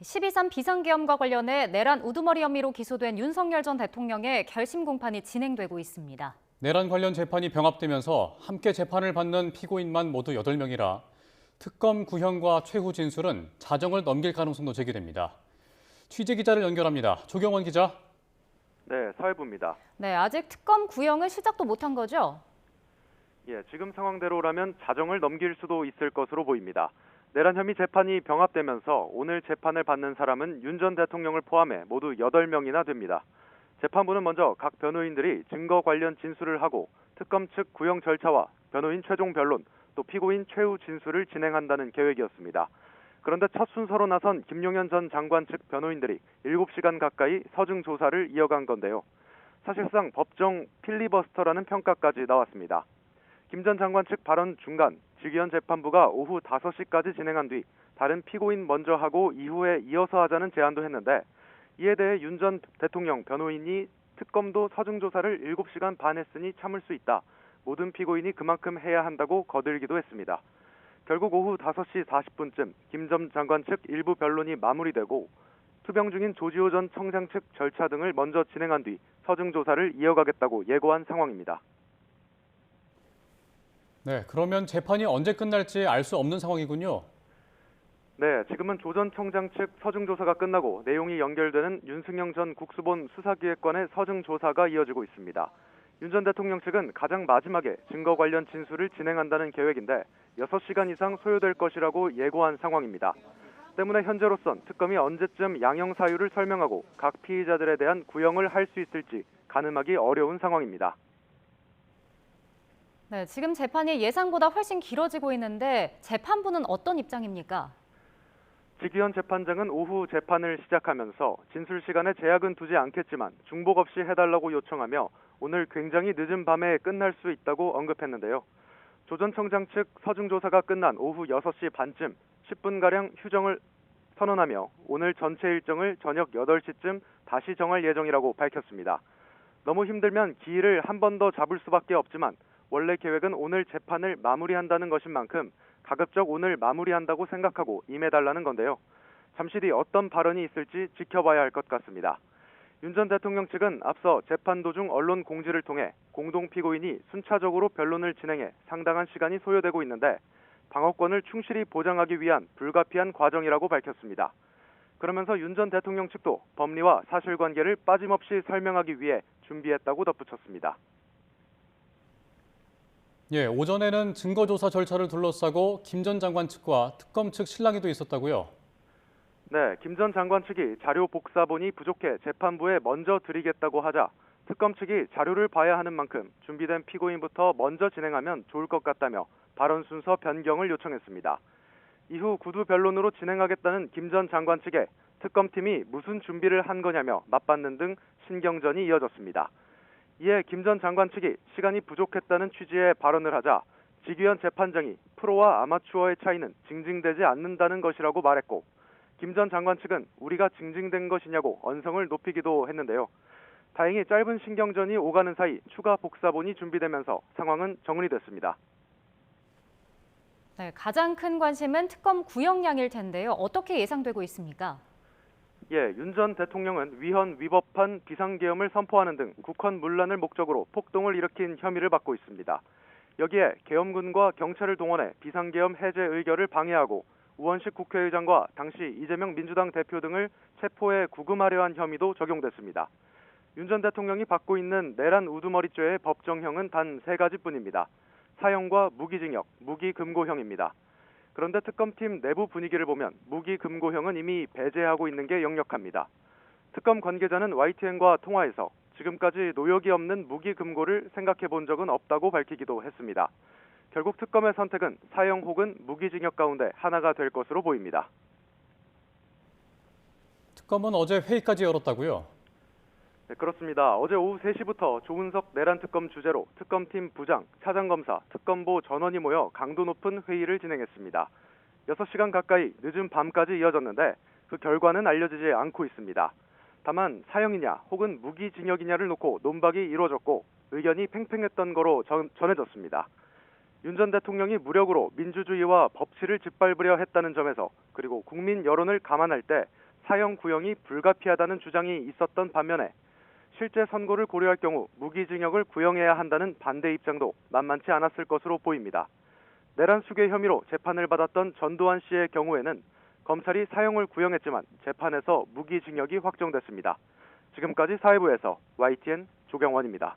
12.3 비상계엄과 관련해 내란 우두머리 혐의로 기소된 윤석열 전 대통령의 결심 공판이 진행되고 있습니다. 내란 관련 재판이 병합되면서 함께 재판을 받는 피고인만 모두 8명이라 특검 구형과 최후 진술은 자정을 넘길 가능성도 제기됩니다. 취재 기자를 연결합니다. 조경원 기자. 네, 사회부입니다. 네, 아직 특검 구형은 시작도 못한 거죠? 예, 지금 상황대로라면 자정을 넘길 수도 있을 것으로 보입니다. 내란 혐의 재판이 병합되면서 오늘 재판을 받는 사람은 윤 전 대통령을 포함해 모두 8명이나 됩니다. 재판부는 먼저 각 변호인들이 증거 관련 진술을 하고 특검 측 구형 절차와 변호인 최종 변론, 또 피고인 최후 진술을 진행한다는 계획이었습니다. 그런데 첫 순서로 나선 김용현 전 장관 측 변호인들이 7시간 가까이 서증 조사를 이어간 건데요. 사실상 법정 필리버스터라는 평가까지 나왔습니다. 김 전 장관 측 발언 중간 직위원 재판부가 오후 5시까지 진행한 뒤 다른 피고인 먼저 하고 이후에 이어서 하자는 제안도 했는데 이에 대해 윤 전 대통령 변호인이 특검도 서증 조사를 7시간 반 했으니 참을 수 있다. 모든 피고인이 그만큼 해야 한다고 거들기도 했습니다. 결국 오후 5시 40분쯤 김 전 장관 측 일부 변론이 마무리되고 투병 중인 조지호 전 청장 측 절차 등을 먼저 진행한 뒤 서증 조사를 이어가겠다고 예고한 상황입니다. 네, 그러면 재판이 언제 끝날지 알 수 없는 상황이군요. 네, 지금은 조 전 청장 측 서증 조사가 끝나고 내용이 연결되는 윤승영 전 국수본 수사기획관의 서증 조사가 이어지고 있습니다. 윤 전 대통령 측은 가장 마지막에 증거 관련 진술을 진행한다는 계획인데 6시간 이상 소요될 것이라고 예고한 상황입니다. 때문에 현재로선 특검이 언제쯤 양형 사유를 설명하고 각 피의자들에 대한 구형을 할 수 있을지 가늠하기 어려운 상황입니다. 네, 지금 재판이 예상보다 훨씬 길어지고 있는데 재판부는 어떤 입장입니까? 직위원 재판장은 오후 재판을 시작하면서 진술 시간에 제약은 두지 않겠지만 중복 없이 해달라고 요청하며 오늘 굉장히 늦은 밤에 끝날 수 있다고 언급했는데요. 조 전 청장 측 서증 조사가 끝난 오후 6시 반쯤 10분가량 휴정을 선언하며 오늘 전체 일정을 저녁 8시쯤 다시 정할 예정이라고 밝혔습니다. 너무 힘들면 기일을 한 번 더 잡을 수밖에 없지만 원래 계획은 오늘 재판을 마무리한다는 것인 만큼 가급적 오늘 마무리한다고 생각하고 임해달라는 건데요. 잠시 뒤 어떤 발언이 있을지 지켜봐야 할 것 같습니다. 윤 전 대통령 측은 앞서 재판 도중 언론 공지를 통해 공동 피고인이 순차적으로 변론을 진행해 상당한 시간이 소요되고 있는데 방어권을 충실히 보장하기 위한 불가피한 과정이라고 밝혔습니다. 그러면서 윤 전 대통령 측도 법리와 사실관계를 빠짐없이 설명하기 위해 준비했다고 덧붙였습니다. 예, 오전에는 증거조사 절차를 둘러싸고 김 전 장관 측과 특검 측 실랑이도 있었다고요? 네, 김 전 장관 측이 자료 복사본이 부족해 재판부에 먼저 드리겠다고 하자 특검 측이 자료를 봐야 하는 만큼 준비된 피고인부터 먼저 진행하면 좋을 것 같다며 발언 순서 변경을 요청했습니다. 이후 구두 변론으로 진행하겠다는 김 전 장관 측에 특검팀이 무슨 준비를 한 거냐며 맞받는 등 신경전이 이어졌습니다. 이에 김 전 장관 측이 시간이 부족했다는 취지의 발언을 하자 직위원 재판장이 프로와 아마추어의 차이는 징징대지 않는다는 것이라고 말했고 김 전 장관 측은 우리가 징징댄 것이냐고 언성을 높이기도 했는데요. 다행히 짧은 신경전이 오가는 사이 추가 복사본이 준비되면서 상황은 정리됐습니다. 네, 가장 큰 관심은 특검 구형량일 텐데요. 어떻게 예상되고 있습니까? 예, 윤 전 대통령은 위헌 위법한 비상계엄을 선포하는 등 국헌 문란을 목적으로 폭동을 일으킨 혐의를 받고 있습니다. 여기에 계엄군과 경찰을 동원해 비상계엄 해제 의결을 방해하고 우원식 국회의장과 당시 이재명 민주당 대표 등을 체포해 구금하려 한 혐의도 적용됐습니다. 윤 전 대통령이 받고 있는 내란 우두머리죄의 법정형은 단 3가지뿐입니다. 사형과 무기징역, 무기금고형입니다. 그런데 특검팀 내부 분위기를 보면 무기금고형은 이미 배제하고 있는 게 역력합니다. 특검 관계자는 YTN과 통화에서 지금까지 노역이 없는 무기금고를 생각해 본 적은 없다고 밝히기도 했습니다. 결국 특검의 선택은 사형 혹은 무기징역 가운데 하나가 될 것으로 보입니다. 특검은 어제 회의까지 열었다고요? 네, 그렇습니다. 어제 오후 3시부터 조은석 내란특검 주재로 특검팀 부장, 차장검사, 특검보 전원이 모여 강도 높은 회의를 진행했습니다. 6시간 가까이 늦은 밤까지 이어졌는데 그 결과는 알려지지 않고 있습니다. 다만 사형이냐 혹은 무기징역이냐를 놓고 논박이 이루어졌고 의견이 팽팽했던 거로 전해졌습니다. 윤 전 대통령이 무력으로 민주주의와 법치를 짓밟으려 했다는 점에서 그리고 국민 여론을 감안할 때 사형 구형이 불가피하다는 주장이 있었던 반면에 실제 선고를 고려할 경우 무기징역을 구형해야 한다는 반대 입장도 만만치 않았을 것으로 보입니다. 내란 수괴 혐의로 재판을 받았던 전두환 씨의 경우에는 검찰이 사형을 구형했지만 재판에서 무기징역이 확정됐습니다. 지금까지 사회부에서 YTN 조경원입니다.